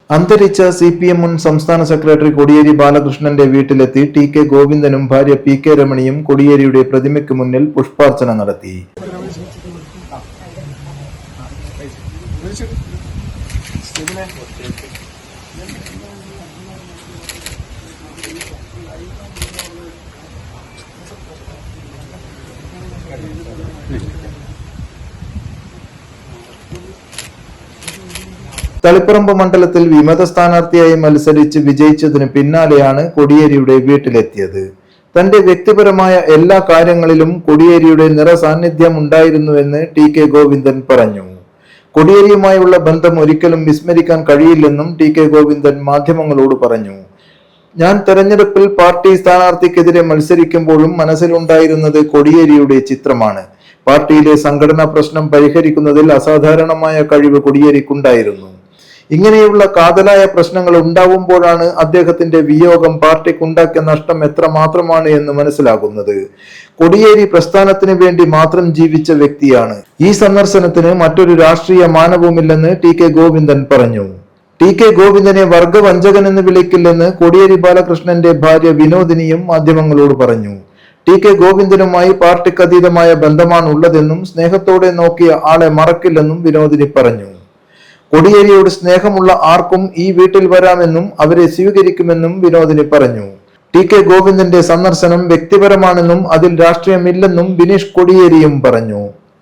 അന്തരിച്ച CPM മുൻ സംസ്ഥാന സെക്രട്ടറി കോടിയേരി ബാലകൃഷ്ണന്റെ വീട്ടിലെത്തി TK ഗോവിന്ദനും ഭാര്യ PK രമണിയും കോടിയേരിയുടെ പ്രതിമയ്ക്ക് മുന്നിൽ പുഷ്പാർച്ചന നടത്തി. തളിപ്പറമ്പ് മണ്ഡലത്തിൽ വിമത സ്ഥാനാർത്ഥിയായി മത്സരിച്ച് വിജയിച്ചതിന് പിന്നാലെയാണ് കോടിയേരിയുടെ വീട്ടിലെത്തിയത്. തന്റെ വ്യക്തിപരമായ എല്ലാ കാര്യങ്ങളിലും കോടിയേരിയുടെ നിറസാന്നിധ്യം ഉണ്ടായിരുന്നുവെന്ന് TK ഗോവിന്ദൻ പറഞ്ഞു. കോടിയേരിയുമായുള്ള ബന്ധം ഒരിക്കലും വിസ്മരിക്കാൻ കഴിയില്ലെന്നും TK ഗോവിന്ദൻ മാധ്യമങ്ങളോട് പറഞ്ഞു. ഞാൻ തെരഞ്ഞെടുപ്പിൽ പാർട്ടി സ്ഥാനാർത്ഥിക്കെതിരെ മത്സരിക്കുമ്പോഴും മനസ്സിലുണ്ടായിരുന്നത് കോടിയേരിയുടെ ചിത്രമാണ്. പാർട്ടിയിലെ സംഘടനാ പ്രശ്നം പരിഹരിക്കുന്നതിൽ അസാധാരണമായ കഴിവ് കോടിയേരിക്കുണ്ടായിരുന്നു. ഇങ്ങനെയുള്ള കാതലായ പ്രശ്നങ്ങൾ ഉണ്ടാവുമ്പോഴാണ് അദ്ദേഹത്തിന്റെ വിയോഗം പാർട്ടിക്കുണ്ടാക്കിയ നഷ്ടം എത്രമാത്രമാണ് എന്ന് മനസ്സിലാകുന്നത്. കോടിയേരി പ്രസ്ഥാനത്തിന് വേണ്ടി മാത്രം ജീവിച്ച വ്യക്തിയാണ്. ഈ സന്ദർശനത്തിന് മറ്റൊരു രാഷ്ട്രീയ മാനവുമില്ലെന്ന് TK ഗോവിന്ദൻ പറഞ്ഞു. TK ഗോവിന്ദനെ വർഗവഞ്ചകൻ എന്ന് വിളിക്കില്ലെന്ന് കോടിയേരി ബാലകൃഷ്ണന്റെ ഭാര്യ വിനോദിനിയും മാധ്യമങ്ങളോട് പറഞ്ഞു. TK ഗോവിന്ദനുമായി പാർട്ടിക്കതീതമായ ബന്ധമാണ് ഉള്ളതെന്നും സ്നേഹത്തോടെ നോക്കിയ ആളെ മറക്കില്ലെന്നും വിനോദിനി പറഞ്ഞു. കോടിയേരിയോട് സ്നേഹമുള്ള ആർക്കും ഈ വീട്ടിൽ വരാമെന്നും അവരെ സ്വീകരിക്കുമെന്നും വിനോദിനി പറഞ്ഞു. TK ഗോവിന്ദന്റെ സന്ദർശനം വ്യക്തിപരമാണെന്നും അതിൽ രാഷ്ട്രീയമില്ലെന്നും ബിനീഷ് കോടിയേരിയും പറഞ്ഞു.